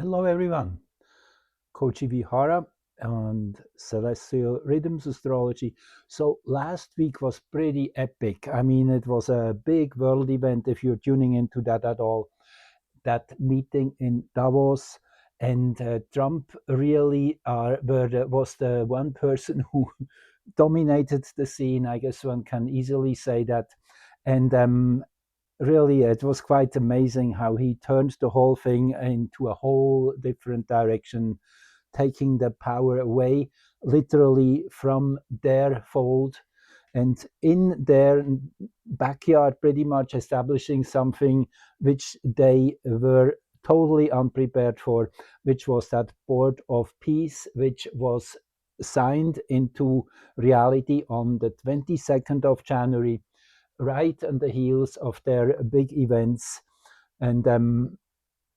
Hello everyone, Coach Vihara and Celestial Rhythms Astrology. So last week was pretty epic. I mean, it was a big world event if you're tuning into that at all. That meeting in Davos, and Trump really was the one person who dominated the scene. I guess one can easily say that. And really, it was quite amazing how he turned the whole thing into a whole different direction, taking the power away literally from their fold and in their backyard, pretty much establishing something which they were totally unprepared for, which was that board of peace, which was signed into reality on the 22nd of January, right on the heels of their big events. And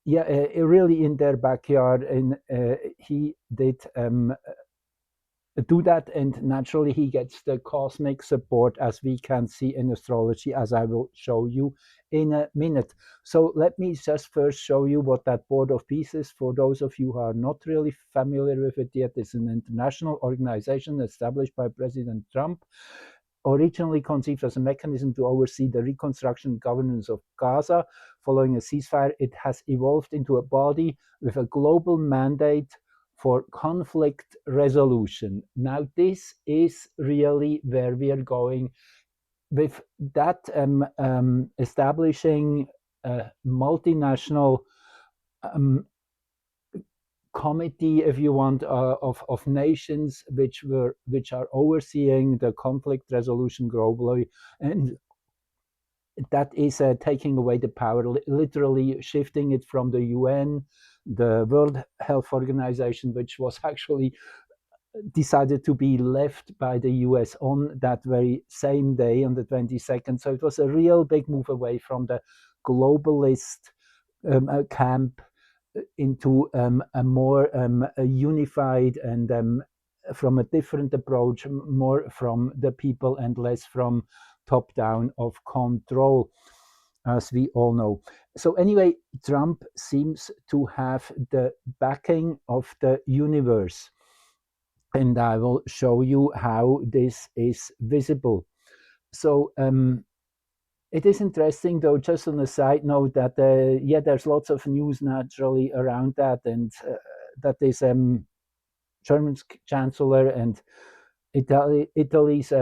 yeah, really in their backyard, and he did do that, and naturally he gets the cosmic support, as we can see in astrology, as I will show you in a minute. So let me just first show you what that board of peace is. For those of you who are not really familiar with it yet, it's an international organization established by President Trump, originally conceived as a mechanism to oversee the reconstruction and governance of Gaza following a ceasefire. It has evolved into a body with a global mandate for conflict resolution. Now, this is really where we are going with that, establishing a multinational um, committee, if you want, of nations which are overseeing the conflict resolution globally, and that is taking away the power, literally shifting it from the UN, the World Health Organization, which was actually decided to be left by the US on that very same day, on the 22nd. So it was a real big move away from the globalist camp into a more a unified and from a different approach, more from the people and less from top down of control, as we all know. So anyway, Trump seems to have the backing of the universe, and I will show you how this is visible. So it is interesting, though, just on a side note, that yeah, there's lots of news naturally around that, and that is German's chancellor and Italy's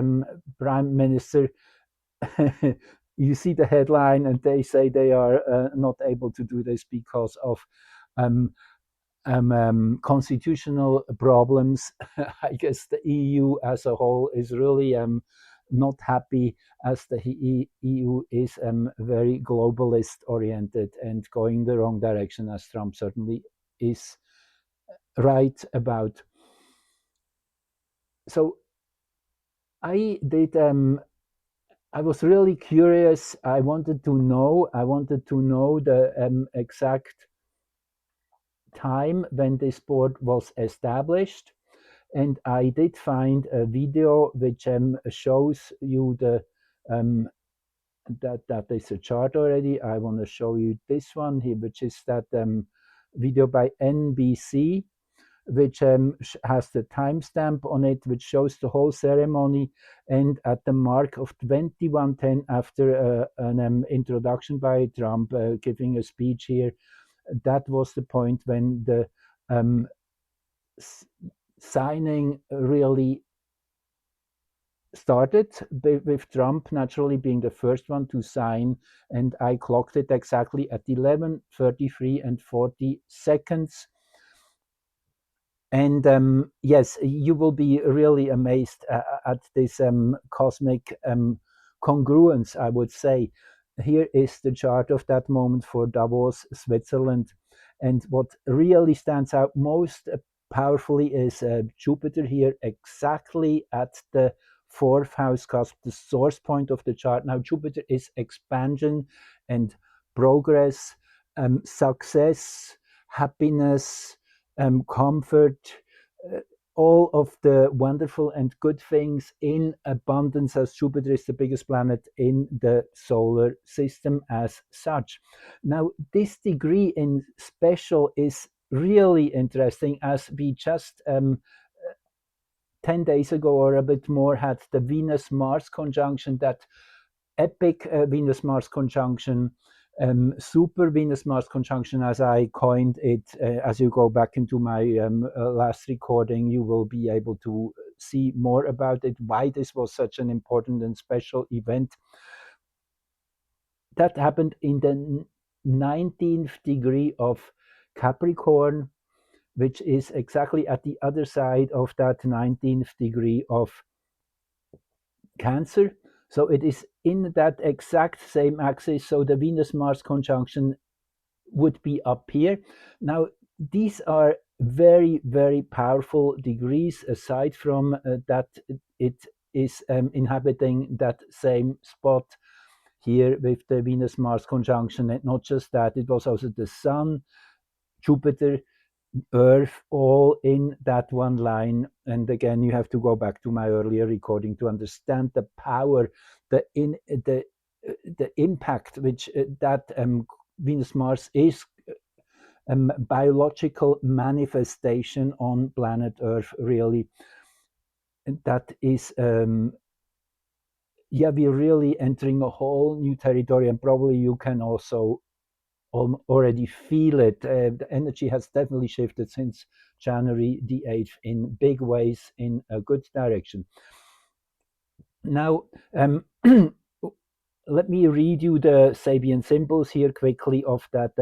prime minister. You see the headline, and they say they are not able to do this because of um, constitutional problems. I guess the EU as a whole is really not happy, as the EU is very globalist oriented and going the wrong direction, as Trump certainly is right about. So I did. I was really curious. I wanted to know. I wanted to know the exact time when this board was established, and I did find a video which shows you the that is a chart already. I want to show you this one here, which is that video by NBC, which has the timestamp on it, which shows the whole ceremony. And at the mark of 21:10, after an introduction by Trump giving a speech here, that was the point when the um, signing really started, with Trump naturally being the first one to sign, and I clocked it exactly at 11:33 and 40 seconds. And yes, you will be really amazed at this cosmic congruence, I would say. Here is the chart of that moment for Davos, Switzerland. And what really stands out most powerfully is Jupiter here, exactly at the fourth house cusp, the source point of the chart. Now, Jupiter is expansion and progress, success, happiness, comfort, uh, all of the wonderful and good things in abundance, as Jupiter is the biggest planet in the solar system as such. Now, this degree in special is really interesting, as we just 10 days ago or a bit more had the Venus Mars conjunction, that epic Venus Mars conjunction, super Venus Mars conjunction, as I coined it. As you go back into my last recording, you will be able to see more about it, why this was such an important and special event. That happened in the 19th degree of Capricorn, which is exactly at the other side of that 19th degree of Cancer. So it is in that exact same axis. So the Venus Mars conjunction would be up here. Now, these are very, very powerful degrees, aside from that it is inhabiting that same spot here with the Venus Mars conjunction. And not just that, it was also the Sun, Jupiter, Earth, all in that one line. And again, you have to go back to my earlier recording to understand the power, the impact which that Venus Mars is biological manifestation on planet Earth. Really, that is yeah, we're really entering a whole new territory, and probably you can also already feel it. The energy has definitely shifted since January the 8th in big ways, in a good direction. Now, let me read you the Sabian symbols here quickly of that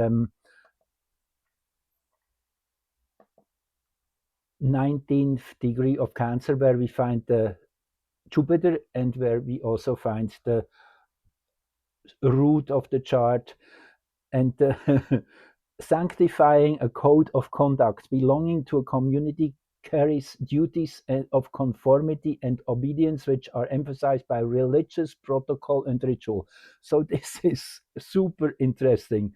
19th degree of Cancer, where we find the Jupiter and where we also find the root of the chart. And sanctifying a code of conduct, belonging to a community carries duties of conformity and obedience, which are emphasized by religious protocol and ritual. So this is super interesting.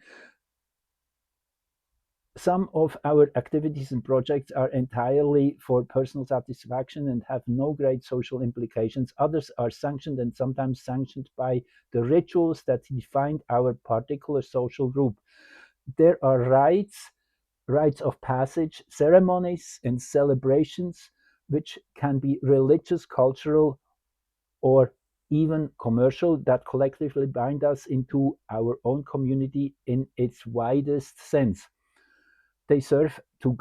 Some of our activities and projects are entirely for personal satisfaction and have no great social implications. Others are sanctioned and sometimes sanctioned by the rituals that define our particular social group. There are rites of passage, ceremonies, and celebrations, which can be religious, cultural, or even commercial, that collectively bind us into our own community in its widest sense. They serve to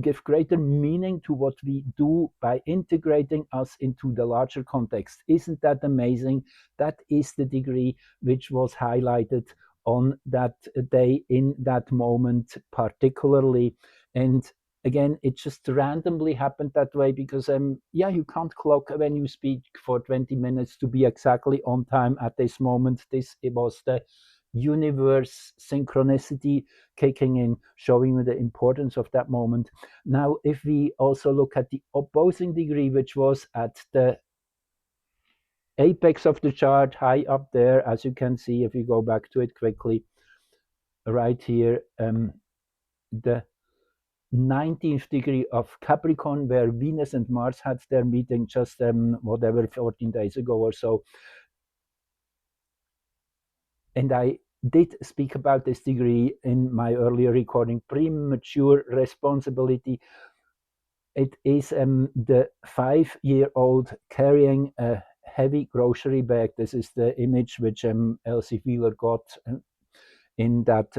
give greater meaning to what we do by integrating us into the larger context. Isn't that amazing? That is the degree which was highlighted on that day, in that moment particularly. And again, it just randomly happened that way, because yeah, you can't clock when you speak for 20 minutes to be exactly on time at this moment. It was the universe synchronicity kicking in, showing you the importance of that moment. Now, if we also look at the opposing degree, which was at the apex of the chart, high up there, as you can see, if you go back to it quickly, right here, the 19th degree of Capricorn, where Venus and Mars had their meeting just 14 days ago or so. And I did speak about this degree in my earlier recording, premature responsibility. It is the 5-year-old carrying a heavy grocery bag. This is the image which Elsie Wheeler got in that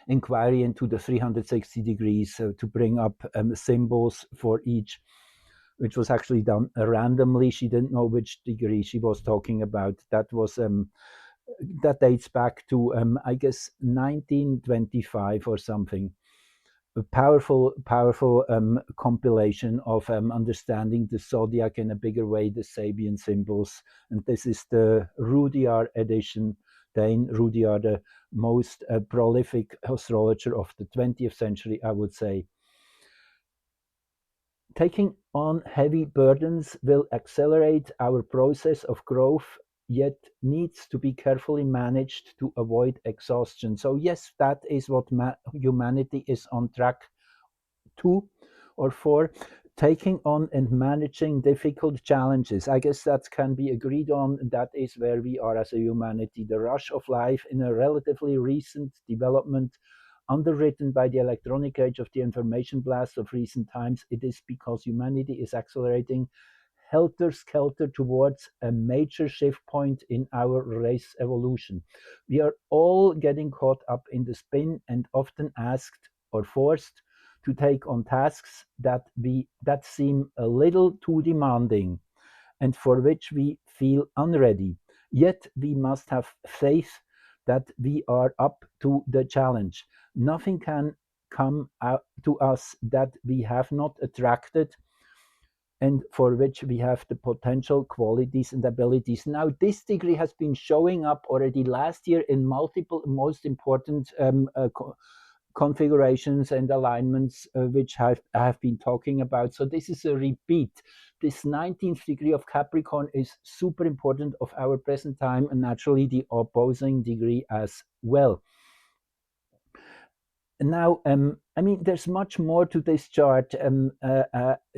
inquiry into the 360 degrees to bring up symbols for each, which was actually done randomly. She didn't know which degree she was talking about. That was that dates back to I guess 1925 or something. A powerful compilation of understanding the zodiac in a bigger way, the Sabian symbols. And this is the Rudhyar edition. Dane Rudhyar, the most prolific astrologer of the 20th century, I would say. Taking on heavy burdens will accelerate our process of growth, yet needs to be carefully managed to avoid exhaustion. So yes, that is what humanity is on track to or for, taking on and managing difficult challenges. I guess that can be agreed on. That is where we are as a humanity. The rush of life in a relatively recent development underwritten by the electronic age of the information blast of recent times. It is because humanity is accelerating helter-skelter towards a major shift point in our race evolution. We are all getting caught up in the spin and often asked or forced to take on tasks that seem a little too demanding and for which we feel unready. Yet we must have faith that we are up to the challenge. Nothing can come out to us that we have not attracted and for which we have the potential qualities and abilities. Now, this degree has been showing up already last year in multiple most important configurations and alignments, which I have been talking about. So this is a repeat. This 19th degree of Capricorn is super important of our present time, and naturally the opposing degree as well. Now, I mean, there's much more to this chart.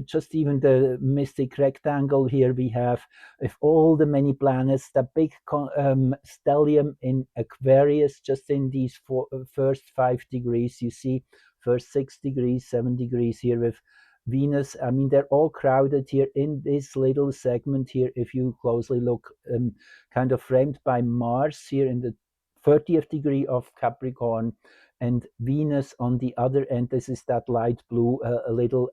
Just even the mystic rectangle here we have, with all the many planets, the big stellium in Aquarius, just in these first 5 degrees. You see, first 6 degrees, 7 degrees here with Venus. I mean, they're all crowded here in this little segment here. If you closely look, kind of framed by Mars here in the 30th degree of Capricorn, and Venus on the other end. This is that light blue, a little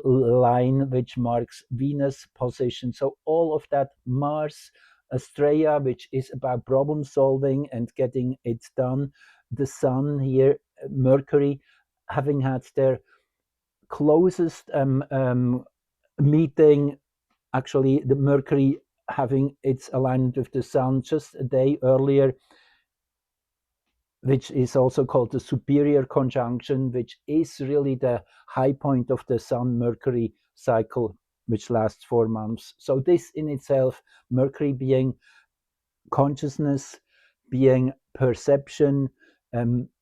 line which marks Venus position. So all of that Mars, Astrologia, which is about problem solving and getting it done. The Sun here, Mercury, having had their closest meeting, actually the Mercury having its alignment with the Sun just a day earlier, which is also called the superior conjunction, which is really the high point of the Sun-Mercury cycle, which lasts 4 months. So this in itself, Mercury being consciousness, being perception,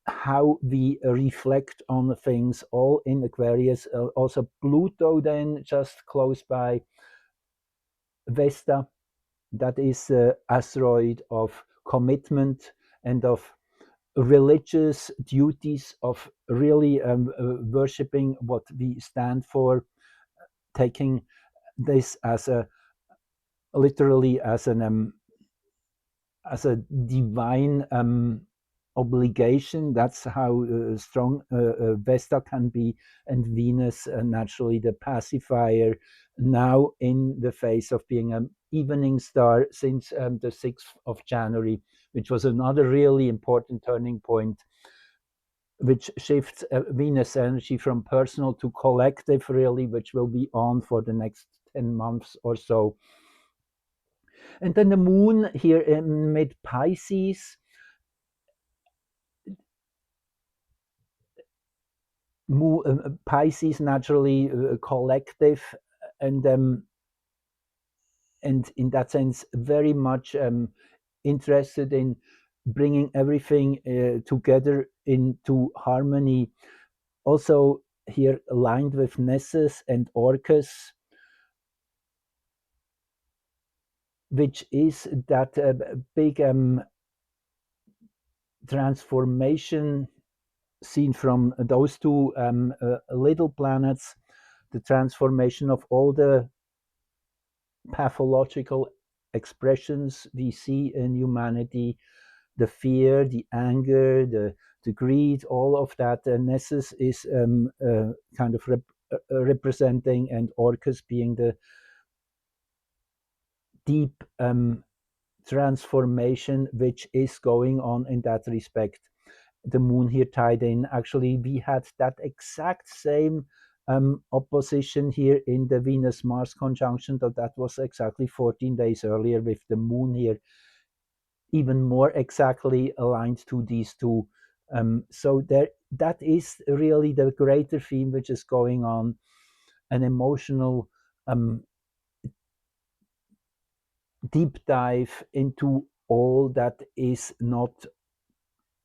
how we reflect on things, all in Aquarius. Also Pluto then just close by, Vesta, that is the asteroid of commitment and of religious duties, of really worshipping what we stand for, taking this as a literally as a divine obligation. That's how strong Vesta can be, and Venus, naturally the pacifier, now in the face of being an evening star since the 6th of January, which was another really important turning point, which shifts Venus energy from personal to collective, really, which will be on for the next 10 months or so. And then the moon here in mid Pisces, Pisces naturally collective, and in that sense very much interested in bringing everything together into harmony. Also here aligned with Nessus and Orcus, which is that big transformation seen from those two little planets, the transformation of all the pathological expressions we see in humanity, the fear, the anger, the greed, all of that. Nessus is kind of representing, and Orcus being the deep transformation which is going on in that respect. The moon here tied in. Actually, we had that exact same opposition here in the Venus-Mars conjunction, though that was exactly 14 days earlier, with the moon here even more exactly aligned to these two. So that is really the greater theme which is going on, an emotional deep dive into all that is not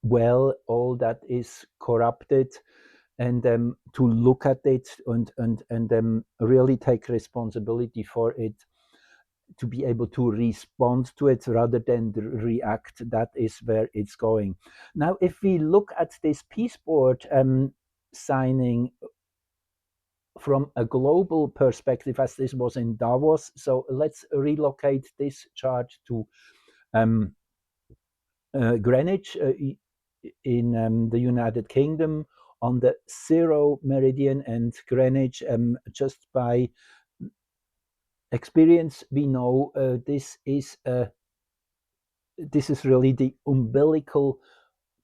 well, all that is corrupted, and to look at it and really take responsibility for it. to be able to respond to it rather than react. That is where it's going. Now, if we look at this peace board signing from a global perspective, as this was in Davos, so let's relocate this chart to um, Greenwich in the United Kingdom on the 0 meridian, and Greenwich, just by experience, we know this is really the umbilical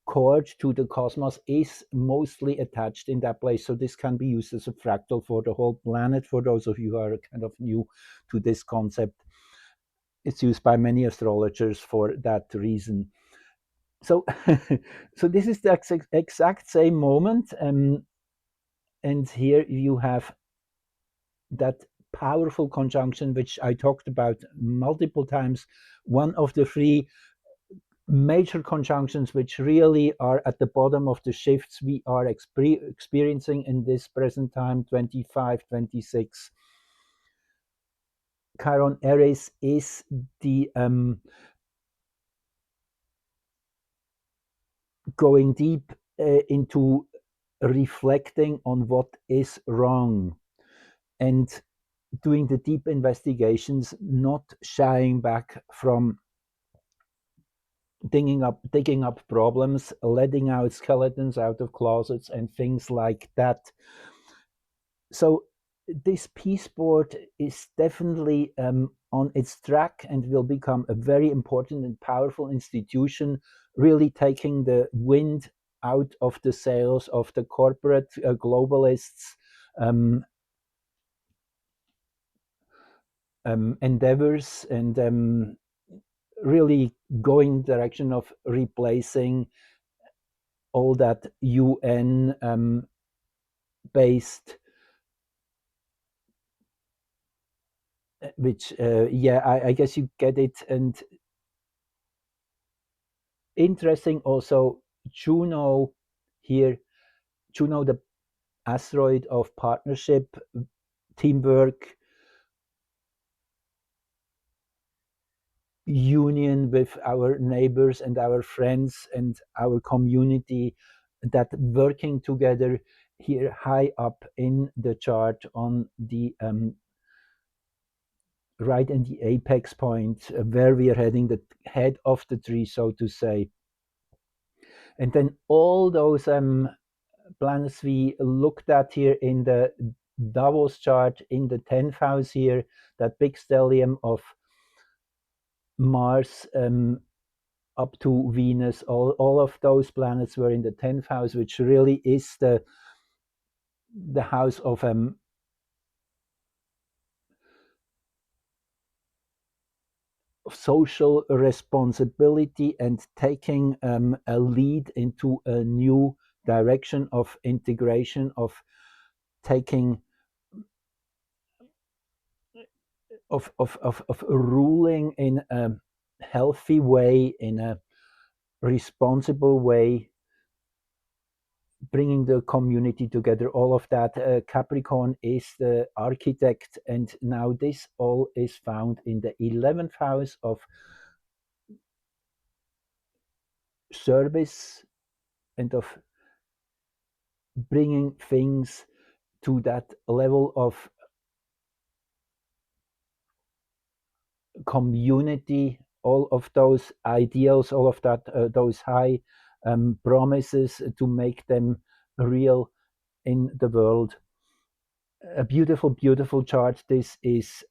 cord to the cosmos is mostly attached in that place. So this can be used as a fractal for the whole planet. For those of you who are kind of new to this concept, it's used by many astrologers for that reason. So, so this is the exact same moment, and here you have that powerful conjunction which I talked about multiple times. One of the three major conjunctions which really are at the bottom of the shifts we are experiencing in this present time, 25, 26. Chiron Aries is the going deep into reflecting on what is wrong and doing the deep investigations, not shying back from digging up problems, letting out skeletons out of closets and things like that. So this peace board is definitely on its track and will become a very important and powerful institution, really taking the wind out of the sails of the corporate globalists endeavors, and really going direction of replacing all that UN based, which yeah, I guess you get it. And interesting also, Juno here, Juno, the asteroid of partnership, teamwork, union with our neighbors and our friends and our community, that working together here high up in the chart on the right in the apex point, where we are heading, the head of the tree, so to say. And then all those planets we looked at here in the Davos chart in the 10th house here, that big stellium of Mars up to Venus, all of those planets were in the 10th house, which really is the house of social responsibility and taking a lead into a new direction of integration, of taking of ruling in a healthy way, in a responsible way, bringing the community together, all of that. Capricorn is the architect, and now this all is found in the 11th house of service and of bringing things to that level of community, all of those ideals, all of that, those high promises, to make them real in the world. A beautiful, beautiful chart. This is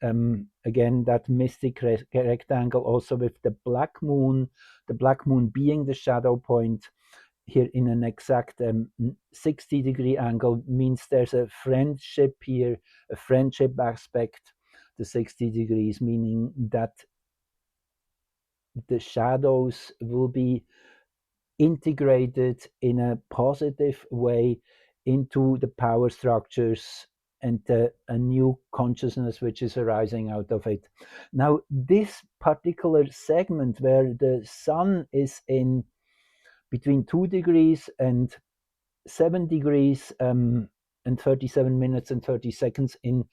again that mystic rectangle, also with the black moon being the shadow point here in an exact 60-degree angle, means there's a friendship here, a friendship aspect. The 60 degrees meaning that the shadows will be integrated in a positive way into the power structures and a new consciousness which is arising out of it. Now, this particular segment where the sun is in between 2 degrees and 7 degrees and 37 minutes and 30 seconds in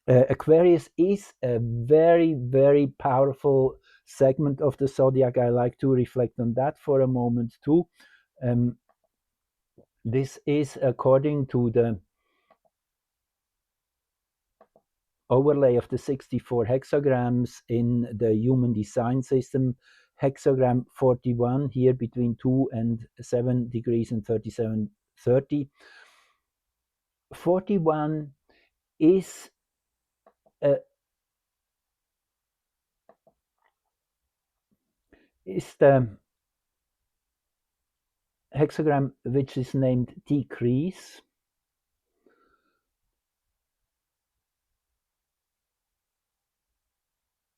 Aquarius is a very, very powerful segment of the zodiac. I like to reflect on that for a moment too. Um, this is according to the overlay of the 64 hexagrams in the human design system. Hexagram 41 here between 2 and 7 degrees and 3730. 41 is uh, is the hexagram which is named decrease.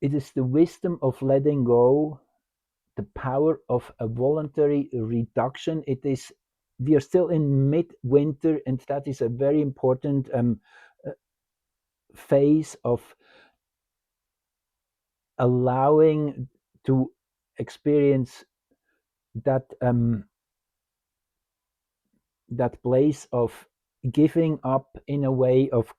It is the wisdom of letting go, the power of a voluntary reduction. It is, we are still in midwinter, and that is a very important uh, phase of allowing to experience that that place of giving up, in a way of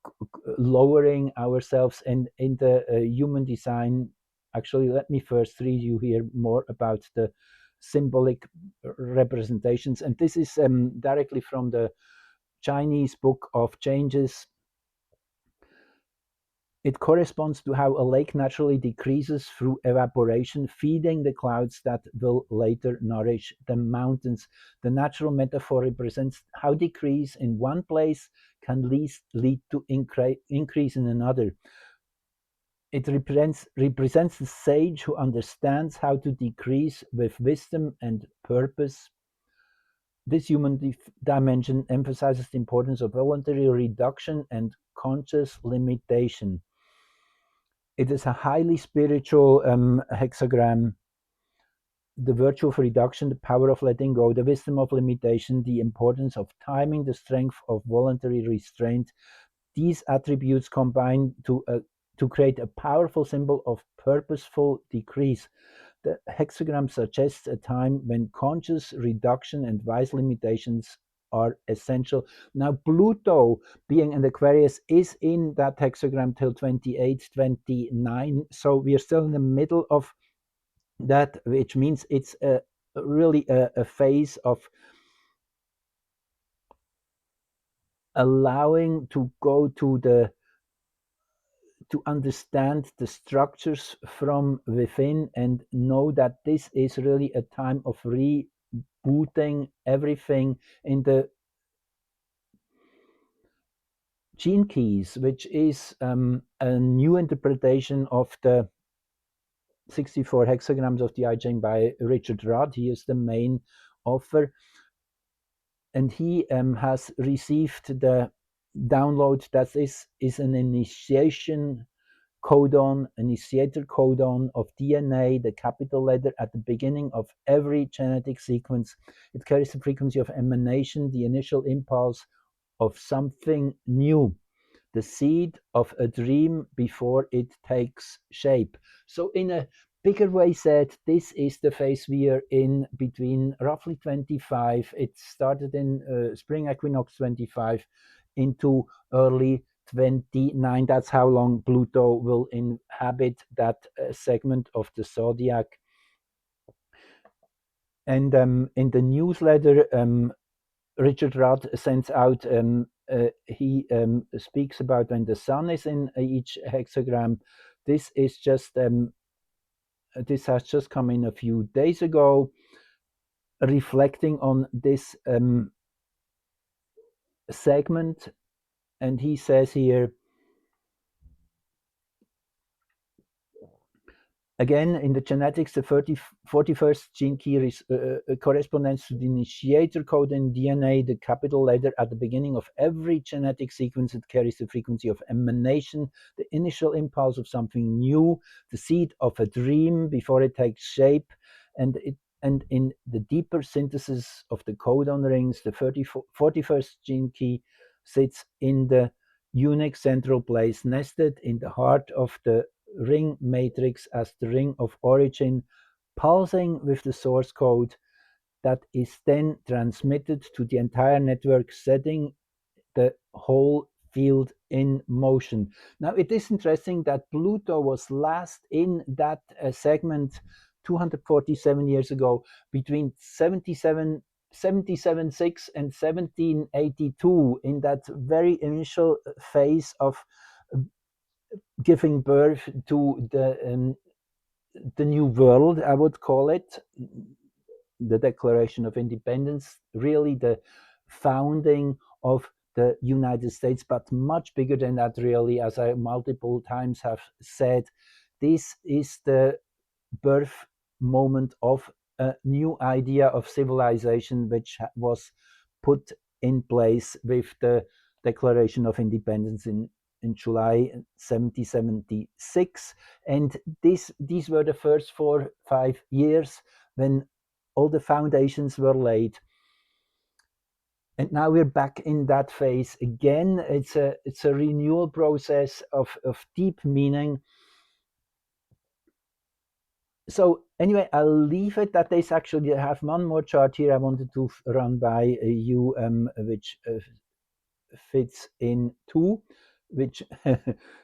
lowering ourselves. And in the human design, actually, let me first read you here more about the symbolic representations, and this is directly from the Chinese book of changes. It corresponds to how a lake naturally decreases through evaporation, feeding the clouds that will later nourish the mountains. The natural metaphor represents how decrease in one place can lead to increase in another. It represents the sage who understands how to decrease with wisdom and purpose. This human dimension emphasizes the importance of voluntary reduction and conscious limitation. It is a highly spiritual hexagram. The virtue of reduction, the power of letting go, the wisdom of limitation, the importance of timing, the strength of voluntary restraint. These attributes combine to create a powerful symbol of purposeful decrease. The hexagram suggests a time when conscious reduction and wise limitations are essential. Now, Pluto, being an Aquarius, is in that hexagram till 28, 29. So we are still in the middle of that, which means it's really a phase of allowing to go to understand the structures from within, and know that this is really a time of rebooting everything in the gene keys, which is a new interpretation of the 64 hexagrams of the I Ching by Richard Rudd. He is the main author, and he has received the download that is an initiation codon, initiator codon of DNA, the capital letter at the beginning of every genetic sequence. It carries the frequency of emanation, the initial impulse of something new, the seed of a dream before it takes shape. So, in a bigger way said, this is the phase we are in between roughly 25. It started in spring equinox 25 into early 29. That's how long Pluto will inhabit that segment of the zodiac. And in the newsletter, Richard Rudd sends out, he speaks about when the sun is in each hexagram. This is just this has just come in a few days ago, reflecting on this segment. And he says here, again, in the genetics, the 41st gene key corresponds to the initiator code in DNA, the capital letter at the beginning of every genetic sequence. It carries the frequency of emanation, the initial impulse of something new, the seed of a dream before it takes shape. And in the deeper synthesis of the codon rings, the 41st gene key sits in the unique central place, nested in the heart of the ring matrix as the ring of origin, pulsing with the source code that is then transmitted to the entire network, setting the whole field in motion. Now, it is interesting that Pluto was last in that segment 247 years ago, between 77.6 and 1782, in that very initial phase of giving birth to the new world, I would call it, the Declaration of Independence, really the founding of the United States, but much bigger than that, really, as I multiple times have said. This is the birth moment of a new idea of civilization, which was put in place with the Declaration of Independence in July 1776. And these were the first 4-5 years when all the foundations were laid. And now we're back in that phase again. It's a renewal process of deep meaning. So anyway, I'll leave it at this. Actually, I have one more chart here I wanted to run by you, which fits in too, which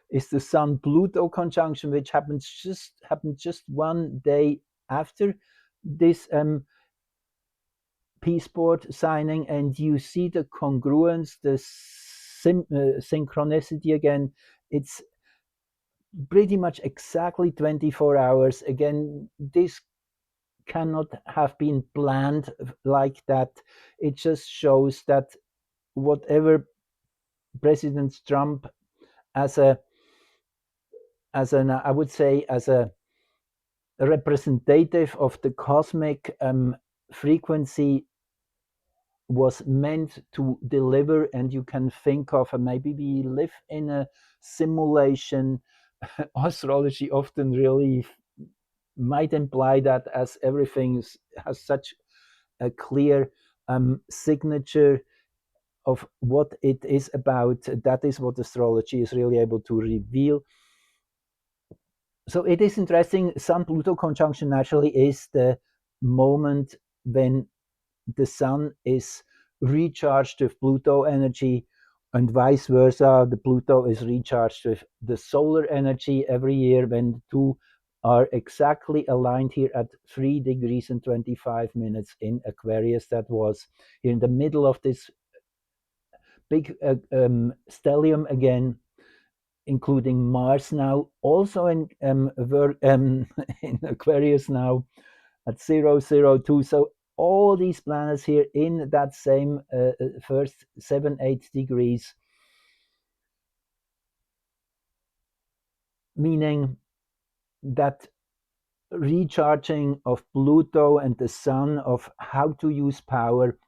is the Sun-Pluto conjunction, which happened just one day after this peace board signing, and you see the congruence, the synchronicity again. It's pretty much exactly 24 hours. Again, this cannot have been planned like that. It just shows that whatever President Trump as an I would say as a representative of the cosmic frequency was meant to deliver, and you can think of maybe we live in a simulation. Astrology often really might imply that, as everything has such a clear signature of what it is about. That is what astrology is really able to reveal. So it is interesting. Sun-Pluto conjunction naturally is the moment when the sun is recharged with Pluto energy, and vice versa. The Pluto is recharged with the solar energy every year when the two are exactly aligned here at 3 degrees and 25 minutes in Aquarius. That was in the middle of this big stellium again, including Mars now, also in in Aquarius now at 002. So all these planets here in that same first 7-8 degrees, meaning that recharging of Pluto and the sun of how to use power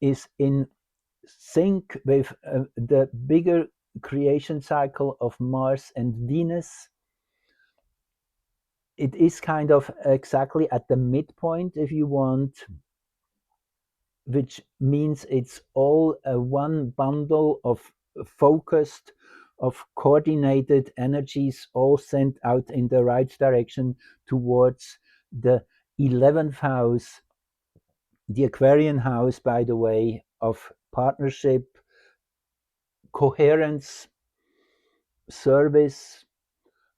is in sync with the bigger creation cycle of Mars and Venus. It is kind of exactly at the midpoint, if you want, which means it's all one bundle of focused, of coordinated energies, all sent out in the right direction towards the 11th house, the Aquarian house, by the way, of partnership, coherence, service,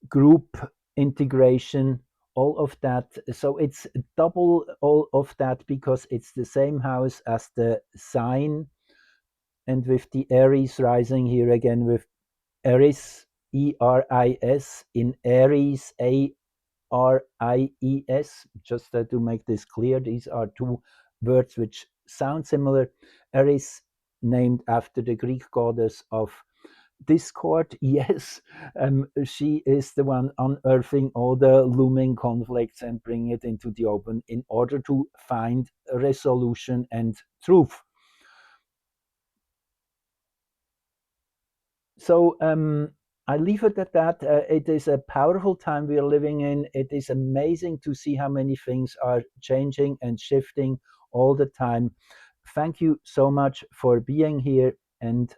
group integration, all of that. So it's double all of that because it's the same house as the sign, and with the Aries rising here again with Eris, Eris, in Aries, Aries, just to make this clear. These are two words which sound similar. Eris, named after the Greek goddess of discord. Yes, she is the one unearthing all the looming conflicts and bring it into the open in order to find a resolution and truth. So I leave it at that. It is a powerful time we are living in. It is amazing to see how many things are changing and shifting all the time. Thank you so much for being here, and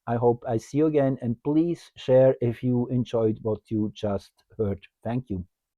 I hope I see you again. And please share if you enjoyed what you just heard. Thank you.